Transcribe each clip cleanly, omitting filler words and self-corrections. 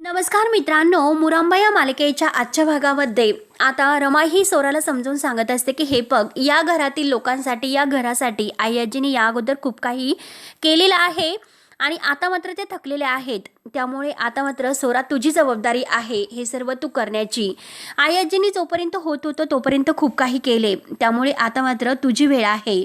नमस्कार मित्रांनो, मुरांबा या मालिकेच्या आजच्या भागामध्ये आता रमा ही सोराला समजून सांगत असते की हे बघ, या घरातील लोकांसाठी, या घरासाठी आई आजीने या अगोदर खूप काही केलेलं आहे आणि आता मात्र ते थकलेले आहेत. त्यामुळे आता मात्र सोरा तुझी जबाबदारी आहे हे सर्व तू करण्याची. आई आजींनी जोपर्यंत होत होतं तोपर्यंत खूप काही केले, त्यामुळे आता मात्र तुझी वेळ आहे.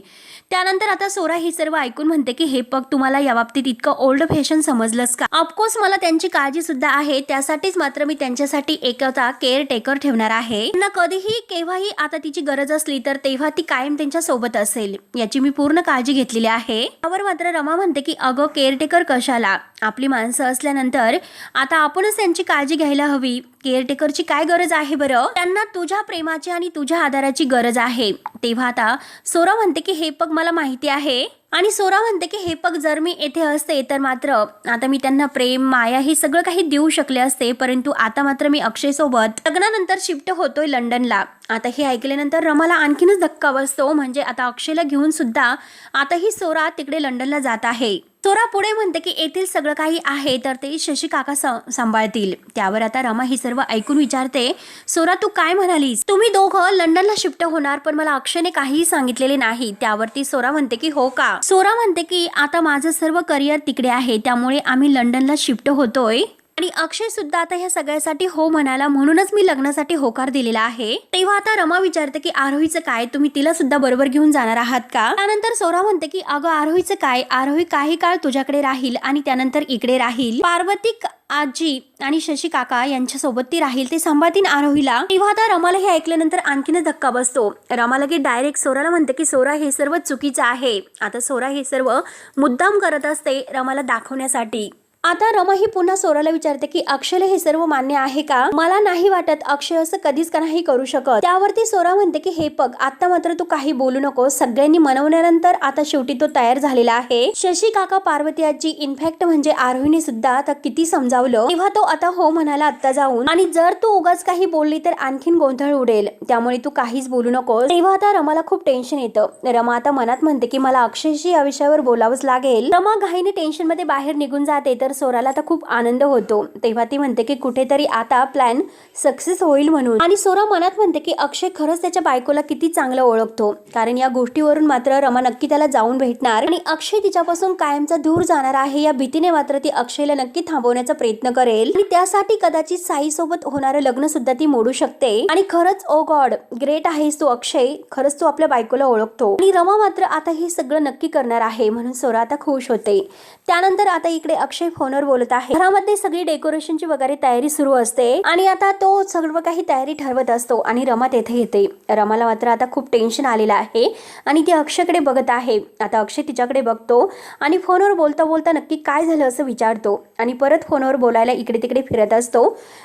त्यानंतर आता सोरा हे सर्व ऐकून म्हणते की हे बघ, तुम्हाला या बाबतीत इतकं ओल्ड फॅशन समजलंस का? ऑफकोर्स मला त्यांची काळजी सुद्धा आहे, त्यासाठीच मात्र मी त्यांच्यासाठी एकाचा केअर टेकर ठेवणार आहे. त्यांना कधीही केव्हाही आता तिची गरज असली तर तेव्हा ती कायम त्यांच्या सोबत असेल, याची मी पूर्ण काळजी घेतलेली आहे. त्यावर मात्र रमा म्हणते की अगं, केअर टेकर कशाला? आपली माणसं असल्यानंतर आता आपणच त्यांची काळजी घ्यायला हवी. केअरटेकरची काय गरज आहे बरं? त्यांना तुझ्या प्रेमाची आणि तुझ्या आधाराची गरज आहे. तेव्हा आता सोरा म्हणते की हे बघ, मला माहिती आहे. आणि सोरा म्हणते की हे बघ, जर मी येथे असते तर मात्र आता मी त्यांना प्रेम, माया हे सगळं काही देऊ शकले असते, परंतु आता मात्र मी अक्षय सोबत लग्नानंतर शिफ्ट होतोय लंडनला. आता हे ऐकल्यानंतर रमाला आणखीनच धक्का बसतो. म्हणजे आता अक्षयला घेऊन सुद्धा आता ही सोरा तिकडे लंडनला जात आहे. सोरा पुढे म्हणते की येथील सगळं काही आहे तर ते शशी काका सांभाळतील. त्यावर आता रमा ही सर्व ऐकून विचारते, सोरा तू काय म्हणालीस? तुम्ही दोघं लंडनला शिफ्ट होणार, पण मला अक्षयने काहीही सांगितलेले नाही. त्यावरती सोरा म्हणते की हो का? सोरा म्हणते की आता माझं सर्व करिअर तिकडे आहे, त्यामुळे आम्ही लंडनला शिफ्ट होतोय आणि अक्षय सुद्धा आता ह्या सगळ्यासाठी हो म्हणाला, म्हणूनच मी लग्नासाठी होकार दिलेला आहे. तेव्हा आता रमा विचारते की आरोहीचं काय? तुम्ही तिला सुद्धा बरोबर घेऊन जाणार आहात का? त्यानंतर सोरा म्हणते की अगं, आरोहीचं काय? आरोही काही काळ तुझ्याकडे राहील आणि त्यानंतर इकडे राहील. पार्वती आजी आणि शशी काका यांच्या सोबत ती राहील, ते सांभाळतील आरोहीला. तेव्हा आता रमाला हे ऐकल्यानंतर आणखीनच धक्का बसतो. रमा लगे डायरेक्ट सोराला म्हणते की सोरा, हे सर्व चुकीचं आहे. आता सोरा हे सर्व मुद्दाम करत असते रमाला दाखवण्यासाठी. आता रमा ही पुन्हा सोराला विचारते की अक्षयला हे सर्व मान्य आहे का? मला नाही वाटत अक्षय असं कधीच नाही करू शकत. त्यावरती सोरा म्हणते की हे बघ, आता मात्र तू काही बोलू नको. सगळ्यांनी मनवल्यानंतर आता शेवटी तो तयार झालेला आहे. शशी काका, पार्वती आजी, इनफॅक्ट म्हणजे आरोहीने सुद्धा आता किती समजावलं, तेव्हा तो आता हो म्हणाला आत्ता जाऊन. आणि जर तू उगाच काही बोलली तर आणखीन गोंधळ उडेल, त्यामुळे तू काहीच बोलू नकोस. तेव्हा आता रमाला खूप टेन्शन येतं. रमा आता मनात म्हणते की मला अक्षयशी या विषयावर बोलावंच लागेल. रमा घाईने टेन्शन मध्ये बाहेर निघून जाते तर सोराला आता खूप आनंद होतो. तेव्हा ती म्हणते की कुठेतरी आता प्लॅन सक्सेस होईल म्हणून. आणि सोरा मनात म्हणते की अक्षय खरंच त्याच्या बायकोला किती चांगलं ओळखतो, कारण या गोष्टीवरून मात्र रमा नक्की त्याला जाऊन भेटणार आणि अक्षय तिच्यापासून कायमचा दूर जाणार आहे या भीतीने मात्र ती अक्षयला नक्की थांबवण्याचा प्रयत्न करेल. आणि त्यासाठी कदाचित साई सोबत होणारं लग्न सुद्धा ती मोडू शकते. आणि खरंच ओ गॉड, ग्रेट आहेस तू अक्षय, खरंच तू आपल्या बायकोला ओळखतो. आणि रमा मात्र आता हे सगळं नक्की करणार आहे म्हणून सोरा आता खुश होते. त्यानंतर आता इकडे अक्षय फोनवर बोलत आहे. घरामध्ये सगळी डेकोरेशनची वगैरे तयारी सुरू असते आणि आता तो सर्व काही तयारी ठरवत असतो आणि रमा तेथे येते. रमाला मात्र आता खूप टेन्शन आलेलं आहे आणि ती अक्षयकडे बघत आहे. आता अक्षय तिच्याकडे बघतो आणि फोनवर बोलता बोलता नक्की काय झालं असं विचारतो आणि परत फोनवर बोलायला इकडे तिकडे फिरत असतो.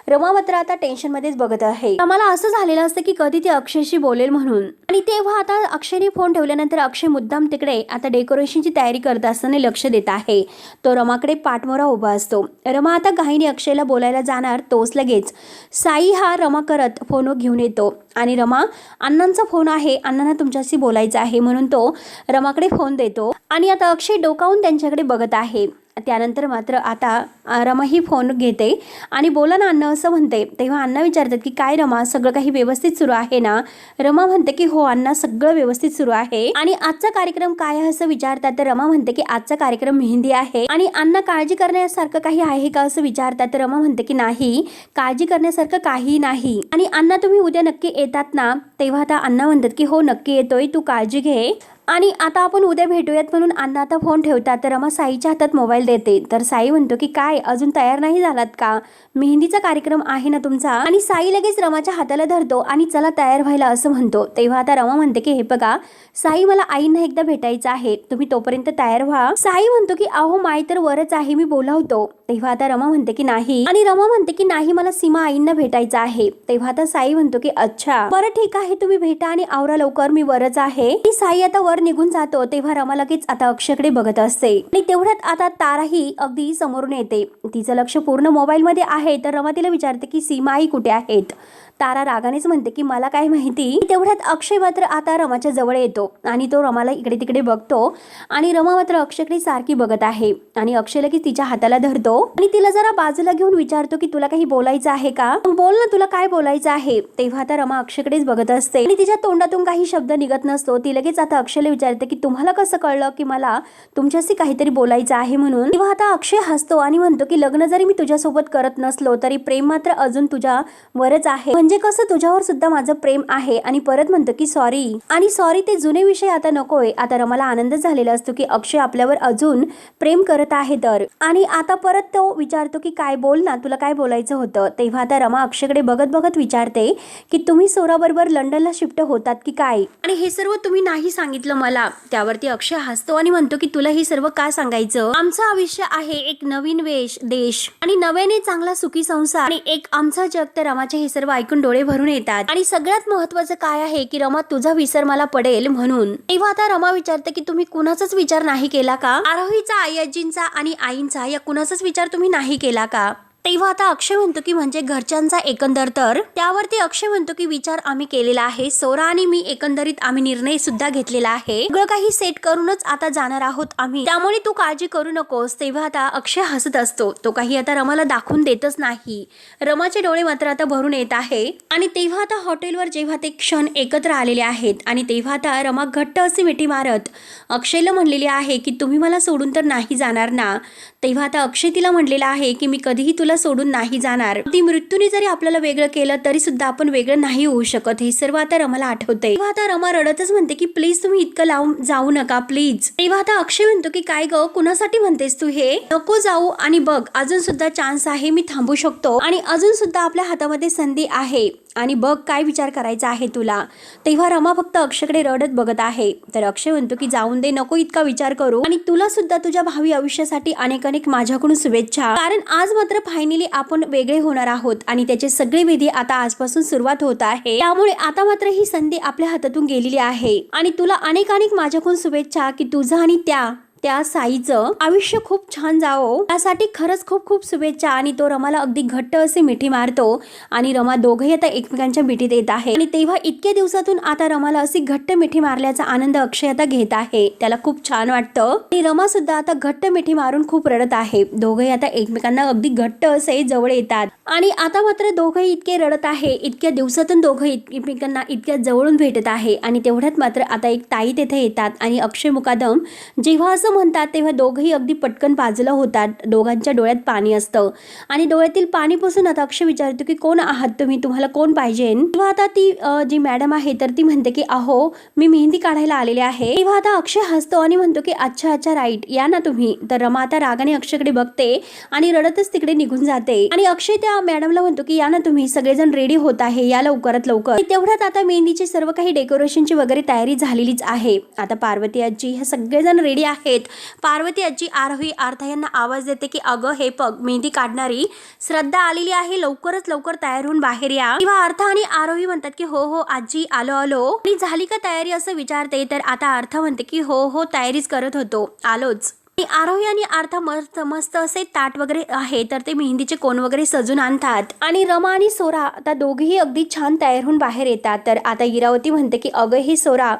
रमा मात्र आता टेन्शन मध्येच बघत आहे. रमाला असं झालेलं असतं की कधी ती अक्षयशी बोलेल म्हणून. आणि तेव्हा आता अक्षयने फोन ठेवल्यानंतर अक्षय मुद्दाम तिकडे आता डेकोरेशनची तयारी करत असताना लक्ष देत आहे. तो रमाकडे पाठमोरा उभा असतो. रमा आता घाईने अक्षयला बोलायला जाणार, तोच लगेच साई हा रमा करत फोन घेऊन येतो आणि रमा, अण्णांचा फोन आहे, अण्णांना तुमच्याशी बोलायचं आहे म्हणून तो रमाकडे फोन देतो. आणि आता अक्षय डोकावून त्यांच्याकडे बघत आहे. त्यानंतर मात्र आता रमा ही फोन घेते आणि बोला ना अण्णा असं म्हणते. तेव्हा अण्णा विचारतात की काय रमा, सगळं काही व्यवस्थित सुरू आहे ना? रमा म्हणते की हो अण्णा, सगळं व्यवस्थित सुरू आहे. आणि आजचा कार्यक्रम काय आहे असं विचारतात तर रमा म्हणते की आजचा कार्यक्रम मेहंदी आहे. आणि अण्णा, काळजी करण्यासारखं काही आहे का असं विचारतात तर रमा म्हणते की नाही, काळजी करण्यासारखं काही नाही. आणि अण्णा, तुम्ही उद्या नक्की येतात ना? तेव्हा आता अण्णा म्हणतात की हो नक्की येतोय, तू काळजी घे आणि आता आपण उद्या भेटूयात म्हणून अण्णा आता फोन ठेवतात. तर रमा साईच्या हातात मोबाईल देते. तर साई म्हणतो की काय, अजून तयार नाही झालात का? मेहंदीचा कार्यक्रम आहे ना तुमचा? आणि साई लगेच रमाच्या हाताला धरतो आणि चला तयार व्हायला असं म्हणतो. तेव्हा आता रमा म्हणते की हे बघा साई, मला आईंना एकदा भेटायचं आहे, तुम्ही तोपर्यंत तयार व्हा. साई म्हणतो की अहो माई तर वरच आहे, मी बोलावतो. तेव्हा आता रमा म्हणते की नाही. आणि रमा म्हणते की नाही, मला सीमा आईंना भेटायचं आहे. तेव्हा आता साई म्हणतो की अच्छा बरं ठीक आहे, तुम्ही भेटा आणि आवरा लवकर, मी वरच आहे. आणि साई आता वर निघून जातो. तेव्हा रमा लगेच आता अक्षयकडे बघत असते आणि तेवढ्यात आता ताराही अगदी समोरून येते. तिचं लक्ष पूर्ण मोबाईल मध्ये आहे. तर रमा तिला विचारते की सीमा आई कुठे आहेत? तारा रागानेच म्हणते की मला काय माहिती. तेवढ्यात अक्षय मात्र आता रमाच्या जवळ येतो आणि तो रमाला इकडे तिकडे बघतो आणि रमा मात्र अक्षयकडे सारखी बघत आहे आणि अक्षय लगेच तिच्या हाताला धरतो आणि तिला जरा बाजूला घेऊन विचारतो की तुला काही बोलायचं आहे का, बोल ना, तुला काय बोलायचं आहे. तेव्हा आता रमा अक्षयकडेच बघत असते आणि तिच्या तोंडातून काही शब्द निघत नसतो. ती लगेच आता अक्षयला विचारते की तुम्हाला कसं कळलं की मला तुमच्याशी काहीतरी बोलायचं आहे म्हणून. तेव्हा आता अक्षय हसतो आणि म्हणतो की लग्न जरी मी तुझ्यासोबत करत नसलो तरी प्रेम मात्र अजून तुझ्यावरच आहे. म्हणजे कसं, तुझ्यावर सुद्धा माझं प्रेम आहे. आणि परत म्हणतो की सॉरी. आणि सॉरी ते जुने विषय आता नकोय. आता रमाला आनंद झालेला असतो की अक्षय आपल्यावर अजून प्रेम करत आहे तर. आणि आता परत तो विचारतो की काय, बोल ना, तुला काय बोलायचं होतं. तेव्हा आता रमा अक्षयकडे बघत बघत विचारते की तुम्ही सोराबरोबर लंडनला शिफ्ट होतात की काय, आणि हे सर्व तुम्ही नाही सांगितलं मला. त्यावरती अक्षय हसतो आणि म्हणतो की तुला हे सर्व का सांगायचं. आमचं आयुष्य आहे एक नवीन देश आणि नव्याने चांगला सुखी संसार आणि एक आमचं जग. तर रमाचे हे सर्व ऐकून डोळे भरून येतात. आणि सगळ्यात महत्वाचं काय आहे की रमा, तुझा विसर मला पडेल म्हणून. तेव्हा आता रमा विचारते की तुम्ही कुणाचाच विचार नाही केला का, आरोहीचा, आई आजींचा आणि आईंचा, या कुणाचाच विचार तुम्ही नाही केला का. तेव्हा आता अक्षय म्हणतो की म्हणजे घरच्यांचा एकंदर. तर त्यावरती अक्षय म्हणतो की विचार आम्ही केलेला आहे. सोरा आणि मी एकंदरीत आम्ही निर्णय सुद्धा घेतलेला आहे. सगळं काही सेट करूनच आता जाणार आहोत आम्ही, त्यामुळे तू काळजी करू नकोस. तेव्हा आता अक्षय हसत असतो. तो काही आता रमाला दाखवून देतच नाही. रमाचे डोळे मात्र आता भरून येत आहे. आणि तेव्हा आता हॉटेलवर जेव्हा ते क्षण एकत्र आलेले आहेत आणि तेव्हा आता रमा घट्ट अशी मिठी मारत अक्षयला म्हणलेली आहे की तुम्ही मला सोडून तर नाही जाणार ना. तेव्हा आता अक्षय तिला म्हणलेला आहे की मी कधीही तुला सोडून नाही जाणार. ती मृत्यूने जरी आपल्याला वेगळं केलं तरी सुद्धा आपण वेगळं नाही होऊ शकत. हे सर्व आता रमाला आठवते. तेव्हा आता रमा रडतच म्हणते की प्लीज तुम्ही इतकं लावून जाऊ नका प्लीज. तेव्हा आता अक्षय म्हणतो की काय ग, कुणासाठी म्हणतेस तू हे, नको जाऊ. आणि बघ अजून सुद्धा चान्स आहे, मी थांबू शकतो आणि अजून सुद्धा आपल्या हातामध्ये संधी आहे. आणि बघ काय विचार करायचा आहे तुला. तेव्हा रमा फक्त अक्षयकडे रडत बघत आहे. तर अक्षय म्हणतो की जाऊन दे, नको इतका विचार करू. आणि तुला सुद्धा तुझ्या भावी आयुष्यासाठी अनेक अनेक माझ्याकडून शुभेच्छा. कारण आज मात्र फायनली आपण वेगळे होणार आहोत आणि त्याचे सगळे विधी आता आजपासून सुरुवात होत आहे. त्यामुळे आता मात्र ही संधी आपल्या हातातून गेलेली आहे. आणि तुला अनेक अनेक माझ्याकडून शुभेच्छा की तुझं आणि त्या साईचं आयुष्य खूप छान जावो, त्यासाठी खरंच खूप खूप शुभेच्छा. आणि तो रमाला अगदी घट्ट असे मिठी मारतो आणि रमा दोघंही आता एकमेकांच्या मिठीत येत आहे. आणि तेव्हा इतक्या दिवसातून आता रमाला अशी घट्ट मिठी मारल्याचा आनंद अक्षय आता घेत आहे. त्याला खूप छान वाटतं. आणि रमा सुद्धा आता घट्ट मिठी मारून खूप रडत आहे. दोघंही आता एकमेकांना अगदी घट्ट असे जवळ येतात. आणि आता मात्र दोघंही इतके रडत आहे. इतक्या दिवसातून दोघं एकमेकांना इतक्या जवळून भेटत आहे. आणि तेवढ्यात मात्र आता एक ताई तेथे येतात आणि अक्षय मुकादम जेव्हा असं म्हणतात तेव्हा दोघंही अगदी पटकन बाजूला होतात. दोघांच्या डोळ्यात पाणी असतं आणि डोळ्यातील पाणी पुसून आता अक्षय विचारतो की कोण आहात तुम्ही, तुम्हाला कोण पाहिजे. तेव्हा आता ती जी मॅडम आहे तर ती म्हणते की अहो मी मेहंदी काढायला आलेले आहे. तेव्हा आता अक्षय हसतो आणि म्हणतो की अच्छा अच्छा राईट, या ना तुम्ही. तर रमा आता रागाने अक्षयकडे बघते आणि रडतच तिकडे निघून जाते. आणि अक्षय त्या मॅडमला म्हणतो की या ना तुम्ही, सगळेजण रेडी होत आहे, या लवकरात लवकर. तेवढ्यात आता मेहंदीची सर्व काही डेकोरेशनची वगैरे तयारी झालेलीच आहे. आता पार्वती आजी हे सगळेजण रेडी आहेत. पार्वती आजी आरोही आर्था यांना आवाज देते की अगं हे पग मेहंदी काढणारी श्रद्धा आलेली आहे, लवकरच लवकर तयार होऊन बाहेर या. तेव्हा आर्था आणि आरोही म्हणतात की हो हो आजी आलो आलो. आणि झाली का तयारी असं विचारते. तर आता आर्था म्हणते की हो हो तयारीच करत होतो, आलोच. आरोही आणि आर्था मस्त मस्त असे ताट वगैरे आहे तर ते मेहंदीचे कोण वगैरे सजून आणतात. आणि रमा आणि सोरा आता दोघेही अगदी छान तयार होऊन बाहेर येतात. तर आता इरावती म्हणते की अगं हे सोरा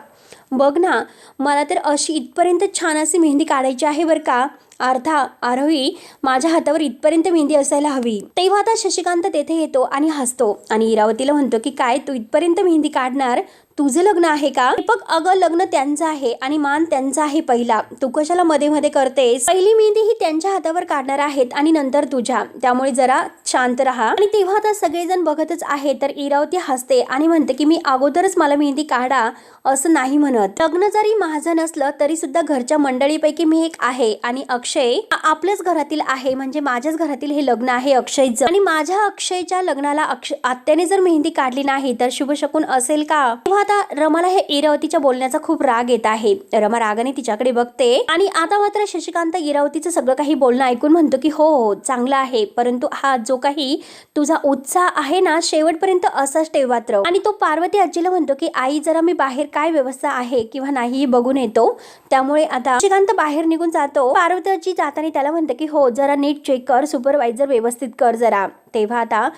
बघ ना, मला तर अशी इथपर्यंत छान अशी मेहंदी काढायची आहे बरं का. आर्था आरोही माझ्या हातावर इथपर्यंत मेहंदी असायला हवी. तेव्हा आता शशिकांत तेथे येतो आणि हसतो आणि इरावतीला म्हणतो की काय तू इथपर्यंत मेहंदी काढणार, तुझं लग्न आहे का. दीपक अगं लग्न त्यांचं आहे आणि मान त्यांचा आहे पहिला, तू कशाला मध्ये मध्ये करतेस. पहिली मेहंदी ही त्यांच्या हातावर काढणार आहेत आणि नंतर तुझ्या, त्यामुळे जरा शांत राहा. आणि तेव्हा आता सगळेजण बघतच आहे. तर इरावती हसते आणि म्हणते की मी अगोदरच मला मेहंदी काढा असं नाही म्हणत. लग्न जरी माझं नसलं तरी सुद्धा घरच्या मंडळीपैकी मी एक आहे आणि अक्षय आपल्याच घरातील आहे, म्हणजे माझ्याच घरातील हे लग्न आहे अक्षयचं. आणि माझ्या अक्षयच्या लग्नाला आत्याने जर मेहंदी काढली नाही तर शुभशकुन असेल का. आता रमाला हे इरावतीच्या बोलण्याचा खूप राग येत आहे. रमा रागाने तिच्याकडे बघते आणि आता मात्र शशिकांत इरावतीचं सगळं काही बोलणं ऐकून म्हणतो की हो हो चांगलं आहे, परंतु हा जो काही तुझा उत्साह आहे ना शेवटपर्यंत असाच ठेवत राह. आणि तो पार्वती आजीला म्हणतो की आई जरा मी बाहेर काय व्यवस्था आहे किंवा नाही बघून येतो. त्यामुळे आता शशिकांत बाहेर निघून जातो. पार्वती आजी जाताना त्याला म्हणते की हो जरा नीट चेक कर, सुपरवायझर व्यवस्थित कर जरा. तेव्हा आता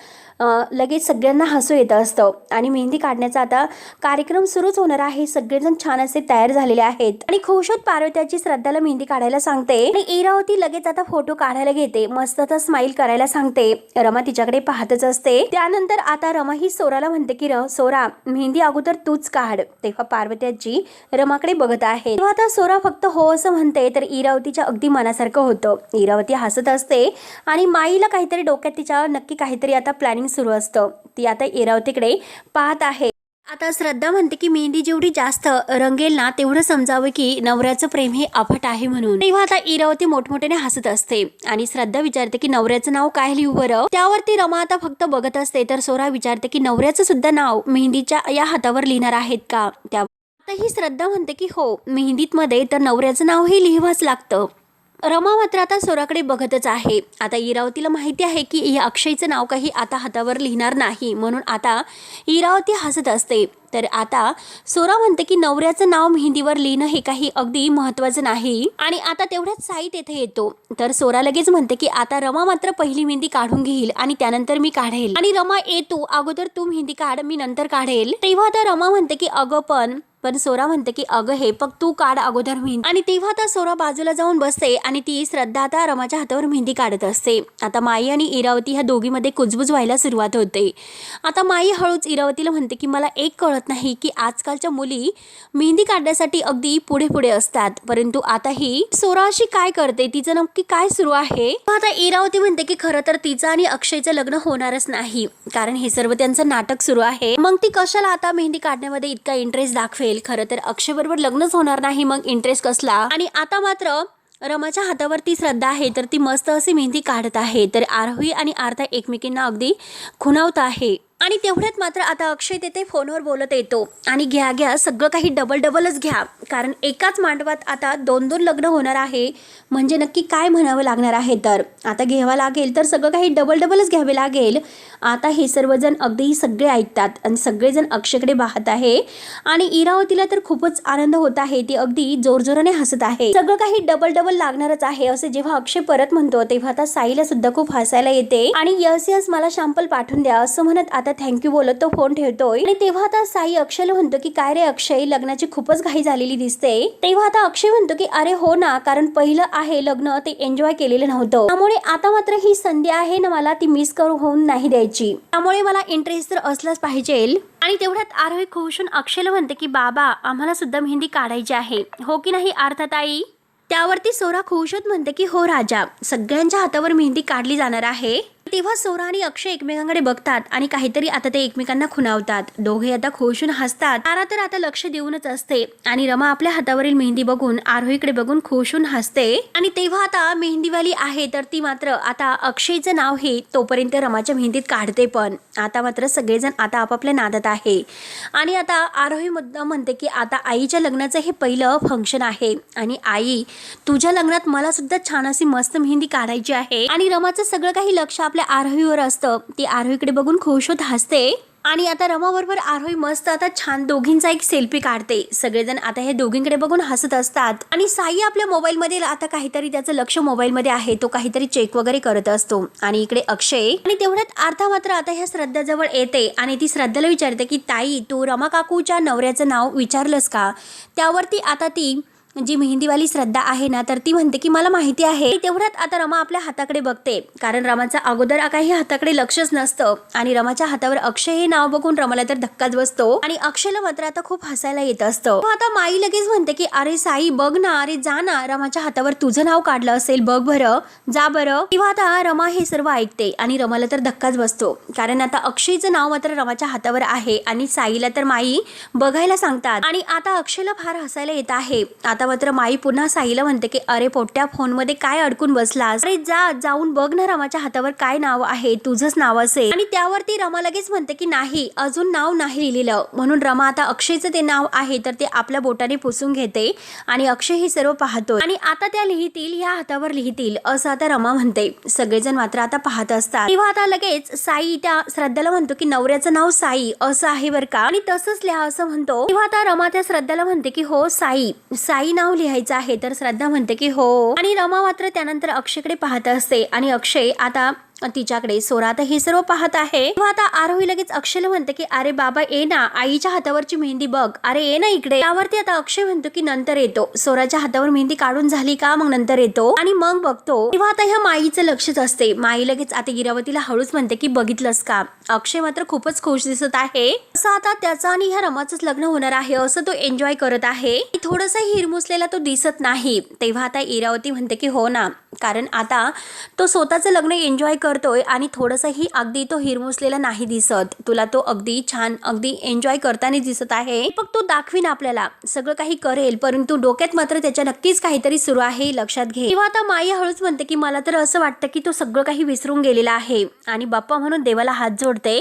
लगेच सगळ्यांना हसू येतं असतं आणि मेहंदी काढण्याचा आता कार्यक्रम सुरूच होणार आहे. सगळेजण छान असे तयार झालेले आहेत आणि खुश होत पार्वत्याची श्रद्धाला मेहंदी काढायला सांगते आणि इरावती लगेच आता फोटो काढायला घेते. मस्त आता स्माइल करायला सांगते. रमा तिच्याकडे पाहतच असते. त्यानंतर आता रमा ही सोराला म्हणते की सोरा, मेहंदी अगोदर तूच काढ. तेव्हा पार्वत्याची रमाकडे बघत आहे. तेव्हा आता सोरा फक्त हो असं म्हणते तर इरावतीच्या अगदी मनासारखं होतं. इरावती हसत असते आणि माईला काहीतरी डोक्यात तिच्या नक्की काहीतरी आता प्लॅनिंग सुरू असतं. ती आता इरावतीकडे पाहत आहे. आता श्रद्धा म्हणते की मेहंदी जेवढी जास्त रंगेल ना तेवढं समजावं की नवऱ्याचं प्रेम हे अफाट आहे म्हणून. तेव्हा आता इरावती मोठमोठ्याने हसत असते आणि श्रद्धा विचारते की नवऱ्याचं नाव काय लिहू बरं. त्यावरती रमा आता फक्त बघत असते तर सोरा विचारते की नवऱ्याचं सुद्धा नाव मेहंदीच्या या हातावर लिहिणार आहेत का. त्या आता ही श्रद्धा म्हणते की हो, मेहंदीत मध्ये तर नवऱ्याचं नाव हे लिहावंच लागतं. रमा मात्र आता सोराकडे बघतच आहे. आता इरावतीला माहिती आहे की हे अक्षयचं नाव काही आता हातावर लिहिणार नाही म्हणून आता इरावती हसत असते. तर आता सोरा म्हणते की नवऱ्याचं नाव मेहंदीवर लिहिणं हे काही अगदी महत्त्वाचं नाही आणि आता तेवढ्याच साई तेथे येतो. तर सोरा लगेच म्हणते की आता रमा मात्र पहिली मेहंदी काढून घेईल आणि त्यानंतर मी काढेल आणि रमा येतो अगोदर तू मेहंदी काढ, मी नंतर काढेल. तेव्हा आता रमा म्हणते की अगं पण सोरा म्हणते की अगं हे पग तू काढ अगोदर मेहंदी. आणि तेव्हा आता सोरा बाजूला जाऊन बसते आणि ती श्रद्धा आता रमाच्या हातावर मेहंदी काढत असते. आता माई आणि इरावती ह्या दोघीमध्ये कुजबुज व्हायला सुरुवात होते. आता माई हळूच इरावतीला म्हणते की मला एक कळत नाही की आजकालच्या मुली मेहंदी काढण्यासाठी अगदी पुढे पुढे असतात, परंतु आता ही सोरा अशी काय करते, तिचं नक्की काय सुरू आहे. आता इरावती म्हणते की खरं तर तिचं आणि अक्षयचं लग्न होणारच नाही, कारण हे सर्व त्यांचं नाटक सुरू आहे. मग ती कशाला आता मेहंदी काढण्यामध्ये इतका इंटरेस्ट दाखवेल. खरं तर अक्षय बरोबर लग्नच होणार नाही, मग इंटरेस्ट कसला. आणि आता मात्र रमाच्या हातावरती श्रद्धा आहे तर ती मस्त अशी मेहंदी काढत आहे. तर आरोही आणि आर्था एकमेकींना अगदी खुणावत आहे. आणि तेवढ्यात मात्र आता अक्षय तेथे फोनवर बोलत येतो आणि घ्या सगळं काही डबलच घ्या, कारण एकाच मांडवात आता 2-2 लग्न होणार आहे म्हणजे नक्की काय म्हणावं लागणार आहे. तर आता घ्यावं लागेल तर सगळं काही डबलच घ्यावे लागेल. आता हे सर्वजण अगदी सगळे ऐकतात आणि सगळेजण अक्षयकडे पाहत आहे आणि इरावतीला तर खूपच आनंद होत आहे. ती अगदी जोरजोराने हसत आहे. सगळं काही डबल लागणारच आहे असे जेव्हा अक्षय परत म्हणतो तेव्हा आता साईला सुद्धा खूप हसायला येते आणि यस मला शॅम्पल पाठवून द्या असं म्हणत आता थँक्यू बोलत तो फोन ठेवतोय. आणि तेव्हा आता साई अक्षयला म्हणतो की काय रे अक्षय, लग्नाची खूपच घाई झालेली दिसते. तेव्हा आता अक्षय म्हणतो की अरे हो ना, कारण पहिलं आहे लग्न ते एन्जॉय केलेलं नव्हतं, त्यामुळे आता मात्र ही संधी आहे ना मला ती मिस होऊन नाही द्यायची, त्यामुळे मला इंटरेस्ट तर असलाच पाहिजे. आणि तेवढ्यात आरोही खुश होऊन अक्षयला म्हणते की बाबा आम्हाला सुद्धा मेहंदी काढायची आहे, हो की नाही अर्थाताई. त्यावरती सोरा खुश होत म्हणते की हो राजा, सगळ्यांच्या हातावर मेहंदी काढली जाणार आहे. तेव्हा सोरा आणि अक्षय एकमेकांकडे बघतात आणि काहीतरी आता ते एकमेकांना खुणावतात. दोघे आता खुश होऊन हसतात. तारा तर आता लक्ष देऊनच असते आणि रमा आपल्या हातावरील मेहंदी बघून आरोहीकडे बघून खुश होऊन हसते. आणि तेव्हा आता मेहंदीवाली आहे तर ती मात्र आता अक्षयचं नाव हे तोपर्यंत रमाच्या मेहंदीत काढते. पण आता मात्र सगळेजण आता आपापल्या नादात आहे आणि आता आरोही मुद्दा म्हणते की आता आईच्या लग्नाचं हे पहिलं फंक्शन आहे आणि आई तुझ्या लग्नात मला सुद्धा छान अशी मस्त मेहंदी काढायची आहे. आणि रमाचं सगळं काही लक्ष आपल्या आरोहीवर असतं. ती आरोहीकडे बघून खुश होत हसते आणि आता रमाबरोबर आरोही मस्त आता छान दोघींचा एक सेल्फी काढते. सगळेजण आता हे दोघींकडे बघून हसत असतात आणि साई आपल्या मोबाईलमध्ये आता काहीतरी त्याचं लक्ष मोबाईलमध्ये आहे, तो काहीतरी चेक वगैरे करत असतो. आणि इकडे अक्षय आणि तेवढ्यात आर्था मात्र आता ह्या श्रद्धाजवळ येते आणि ती श्रद्धाला विचारते की ताई तू रमा काकूच्या नवऱ्याचं नाव विचारलंस का. त्यावरती आता ती जी मेहंदीवाली श्रद्धा आहे ना तर ती म्हणते की मला माहिती आहे. तेवढ्यात आता रमा आपल्या हाताकडे बघते, कारण रमाचा अगोदर काही हाताकडे लक्षच नसतं आणि रमाच्या हातावर अक्षय हे नाव बघून रमाला तर धक्काच बसतो आणि अक्षयला मात्र आता खूप हसायला येत असतं. आता माई लगेच म्हणते की अरे साई बघ ना, अरे जा ना, रमाच्या हातावर तुझं नाव काढलं असेल बघ बरं, जा बरं. तेव्हा आता रमा हे सर्व ऐकते आणि रमाला तर धक्काच बसतो, कारण आता अक्षयचं नाव मात्र रमाच्या हातावर आहे आणि साईला तर माई बघायला सांगतात आणि आता अक्षयला फार हसायला येत आहे. आता मात्र माई पुन्हा साईला म्हणते की अरे पोट्या फोनमध्ये काय अडकून बसलास, अरे जाऊन बघ ना रमाच्या हातावर काय नाव आहे, तुझंच नाव असेल. आणि त्यावरती रमा लगेच म्हणते की नाही अजून नाव नाही लिहिलेलं, म्हणून रमा आता अक्षयचं ते नाव आहे तर ते आपल्या बोटाने पुसून घेते आणि अक्षय हे सर्व पाहतो आणि आता त्या लिहितील या हातावर लिहितील असं आता रमा म्हणते. सगळेजण मात्र आता पाहत असतात. तेव्हा आता लगेच साई त्या श्रद्धाला म्हणतो की नवऱ्याचं नाव साई असं आहे बरं का आणि तसंच लिहा असं म्हणतो. तेव्हा आता रमा त्या श्रद्धाला म्हणते की हो साई नाव लिहायचं आहे तर श्रद्धा म्हणते की हो आणि रमा मात्र त्यानंतर अक्षयकडे पाहत असते आणि अक्षय आता तिच्याकडे. सोरा आता हे सर्व पाहत आहे. तेव्हा आता आरोही लगेच अक्षयला म्हणते की अरे बाबा ये ना, आईच्या हातावरची मेहंदी बघ, अरे ये ना इकडे. त्यावरती आता अक्षय म्हणतो की नंतर येतो. सोराच्या हातावर मेहंदी काढून झाली का मग नंतर येतो आणि मग बघतो. तेव्हा आता ह्या माईचं लक्षच असते. माई लगेच आता इरावतीला हळूच म्हणते की बघितलंस का. अक्षय मात्र खूपच खुश दिसत आहे. असं आता त्याचं आणि ह्या रमाचंच लग्न होणार आहे असं तो एन्जॉय करत आहे. थोडासा हिरमुसलेला तो दिसत नाही. तेव्हा आता इरावती म्हणते की हो ना, कारण आता तो स्वतःचं लग्न एन्जॉय करतोय आणि थोडंसंही अगदी तो हिरमुसलेला नाही दिसत. तुला तो अगदी छान अगदी एन्जॉय करताना दिसत आहे. पण तो दाखवीन आपल्याला सगळं काही करेल, परंतु डोक्यात मात्र त्याच्या नक्कीच काहीतरी सुरू आहे, लक्षात घे. तेव्हा आता माई हळूच म्हणते की मला तर असं वाटतं की तो सगळं काही विसरून गेलेला आहे आणि बाप्पा म्हणून देवाला हात जोडते.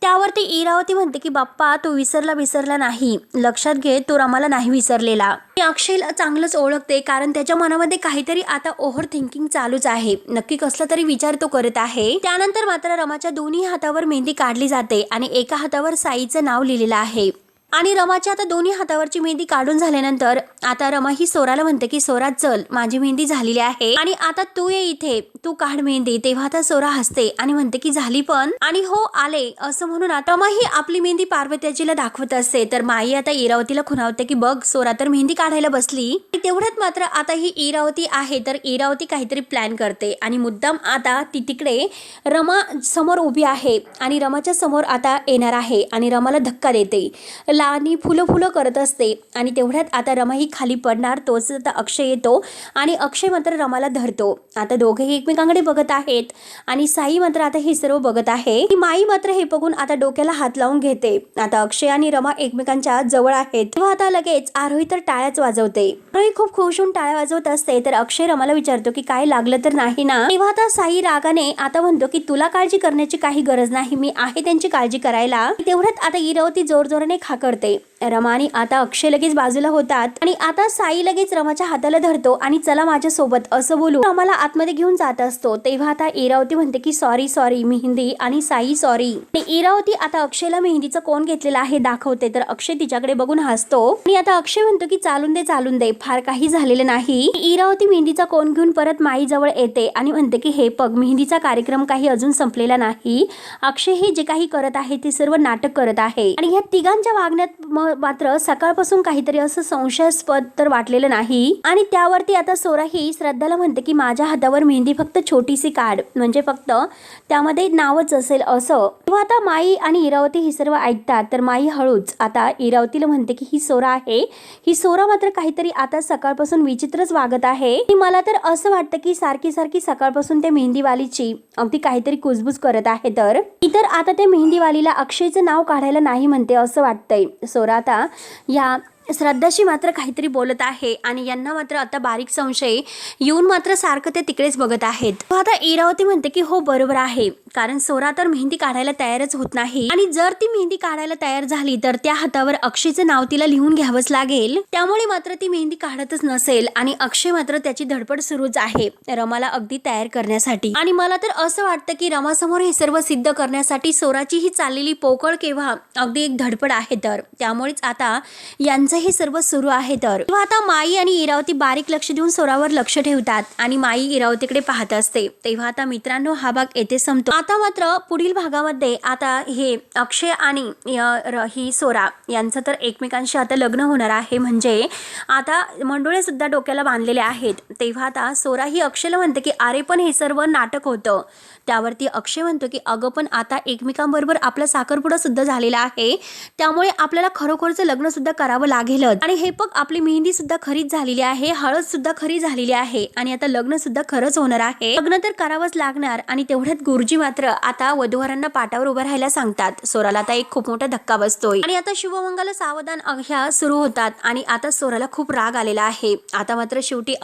त्यावरती इरावती म्हणते की बाप्पा तो विसरला नाही, लक्षात घे तो रमाला नाही विसरलेला. मी अक्षयला चांगलंच ओळखते, कारण त्याच्या मनामध्ये काहीतरी आता ओव्हर थिंकिंग चालूच आहे. नक्की कसला तरी विचार तो करत आहे. त्यानंतर मात्र रमाच्या दोन्ही हातावर मेहंदी काढली जाते आणि एका हातावर साईचं नाव लिहिलेलं आहे. आणि रमाच्या आता दोन्ही हातावरची मेहंदी काढून झाल्यानंतर आता रमा ही सोराला म्हणते की सोरा चल, माझी मेहंदी झालेली आहे आणि आता तू ये इथे, तू काढ मेहंदी. तेव्हा आता सोरा हसते आणि म्हणते की झाली पण, आणि हो आले असं म्हणून आता रमा ही आपली मेहंदी पार्वतीला दाखवत असते. तर माई आता इरावतीला खुणावते की बघ सोरा तर मेहंदी काढायला बसली. तेवढ्यात मात्र आता ही इरावती आहे तर इरावती काहीतरी प्लॅन करते आणि मुद्दाम आता ती तिकडे रमा समोर उभी आहे आणि रमाच्या समोर आता येणार आहे आणि रमाला धक्का देते. आणि फुलं करत असते आणि तेवढ्यात आता रमा ही खाली पडणार. तोच आता अक्षय येतो आणि अक्षय मात्र रमाला धरतो. आता दोघेही एकमेकांकडे बघत आहेत आणि साई मात्र आता हे सर्व बघत आहे. माई मात्र हे बघून आता डोक्याला हात लावून घेते. आता अक्षय आणि रमा एकमेकांच्या जवळ आहेत. तेव्हा आता लगेच आरोही तर टाळ्याच वाजवते. आरोही खूप खुश होऊन टाळ्या वाजवत असते. तर अक्षय रमाला विचारतो की काय लागलं तर नाही ना. तेव्हा आता साई रागाने आता म्हणतो की तुला काळजी करण्याची काही गरज नाही, मी आहे त्यांची काळजी करायला. तेवढ्यात आता इरावती जोरजोराने करते. रमानी आता अक्षय लगेच बाजूला होतात आणि आता साई लगेच रमाच्या हाताला धरतो आणि चला माझ्या सोबत असं बोलू रमाला आतमध्ये घेऊन जात असतो. तेव्हा आता इरावती म्हणते की सॉरी मेहंदी, आणि साई सॉरी. इरावती आता अक्षयला मेहंदीचं कोण घेतलेलं आहे दाखवते. तर अक्षय तिच्याकडे बघून हसतो आणि आता अक्षय म्हणतो की चालून दे फार काही झालेलं नाही. इरावती मेहंदीचा कोण घेऊन परत माई जवळ येते आणि म्हणते की हे पग मेहंदीचा कार्यक्रम काही अजून संपलेला नाही. अक्षय हे जे काही करत आहे ते सर्व नाटक करत आहे आणि ह्या तिघांच्या वागण्यात मात्र सकाळपासून काहीतरी असं संशयास्पद तर वाटलेलं नाही. आणि त्यावरती आता सोरा ही श्रद्धाला म्हणते की माझ्या हातावर मेहंदी फक्त छोटीशी काढ, म्हणजे फक्त त्यामध्ये नावच असेल असं. तेव्हा आता माई आणि इरावती हे सर्व ऐकतात. तर माई हळूच आता इरावतीला म्हणते की ही सोरा आहे, ही सोरा मात्र काहीतरी आता सकाळपासून विचित्रच वागत आहे. मला तर असं वाटतं की सारखी सकाळपासून त्या मेहंदीवालीची अगदी काहीतरी कुजबुज करत आहे. तर इतर आता त्या मेहंदीवालीला अक्षयचं नाव काढायला नाही म्हणते असं वाटतंय. सोरा आता या श्रद्धाशी मात्र काहीतरी बोलत आहे आणि यांना मात्र आता बारीक संशय येऊन मात्र सारखं ते तिकडेच बघत आहेत. आता इरावती म्हणते की हो बरोबर आहे, कारण सोरा तर मेहंदी काढायला तयारच होत नाही आणि जर ती मेहंदी काढायला तयार झाली तर त्या हातावर अक्षयचं नाव तिला लिहून घ्यावंच लागेल. त्यामुळे मात्र ती मेहंदी काढतच नसेल आणि अक्षय मात्र त्याची धडपड सुरूच आहे रमाला अगदी तयार करण्यासाठी. आणि मला तर असं वाटतं की रमासमोर हे सर्व सिद्ध करण्यासाठी सोराची ही चाललेली पोकळ किंवा अगदी एक धडपड आहे. तर त्यामुळेच आता यांचं हे सर्व सुरू आहे. तर आता माई आणि इरावती बारीक लक्ष देऊन सोरावर लक्ष ठेवतात आणि माई इरावतीकडे पाहत असते. तेव्हा आता मित्रांनो हा भाग येथे संपतो. आता मात्र पुढील भागामध्ये आता हे अक्षय आणि ही सोरा यांचं तर एकमेकांशी आता लग्न होणार आहे. म्हणजे आता मंडोळे सुद्धा डोक्याला बांधलेले आहेत. तेव्हा आता सोरा ही अक्षयला म्हणते की अरे पण हे सर्व नाटक होतं. त्यावरती अक्षय म्हणतो की अगं पण आता एकमेकांबरोबर आपला साखरपुडा सुद्धा झालेला आहे, त्यामुळे आपल्याला खरोखरचं लग्न सुद्धा करावं लागेल. आणि हे बघ आपली मेहंदी सुद्धा खरीच झालेली आहे, हळद सुद्धा खरी झालेली आहे आणि आता लग्न सुद्धा खरंच होणार आहे. लग्न तर करावंच लागणार. आणि तेवढ्यात गुरुजी मात्र आता वधूवरांना पाटावर उभं राहायला सांगतात. सोराला आता एक खूप मोठा धक्का बसतोय आणि आता शुभमंगल सावधान ह्या सुरू होतात आणि आता सोराला खूप राग आलेला आहे. आता मात्र शेवटी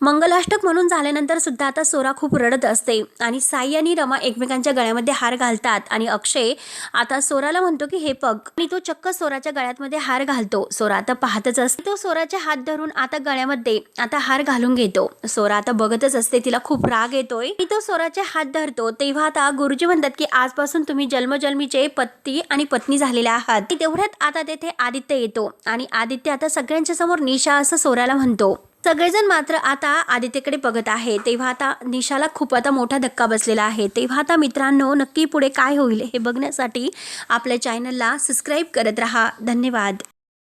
मंगलाष्टक म्हणून झाल्यानंतर सुद्धा आता सोरा खूप रडत असते आणि साई आणि रमा एकमेकांच्या गळ्यामध्ये हार घालतात आणि अक्षय आता सोराला म्हणतो की हे बघ, आणि तो चक्क सोराच्या गळ्यामध्ये हार घालतो. सोरा आता पाहतच असते. तो सोराचे हात धरून आता गळ्यामध्ये आता हार घालून घेतो. सोरा आता बघतच असते, तिला खूप राग येतोय. तो सोराचे हात धरतो. तेव्हा आता गुरुजी म्हणतात की आजपासून तुम्ही जन्मजन्मीचे पती आणि पत्नी झालेले आहात. तेवढ्यात आता तेथे आदित्य येतो आणि आदित्य आता सगळ्यांच्या समोर निशा असं सोराला म्हणतो. सगळेजण मात्र आता आदित्यकडे बघत आहे. तेव्हा आता निशाला खूप आता मोठा धक्का बसलेला आहे. तेव्हा आता मित्रांनो, नक्की पुढे काय होईल हे बघण्यासाठी आपल्या चॅनलला सबस्क्राईब करत राहा. धन्यवाद.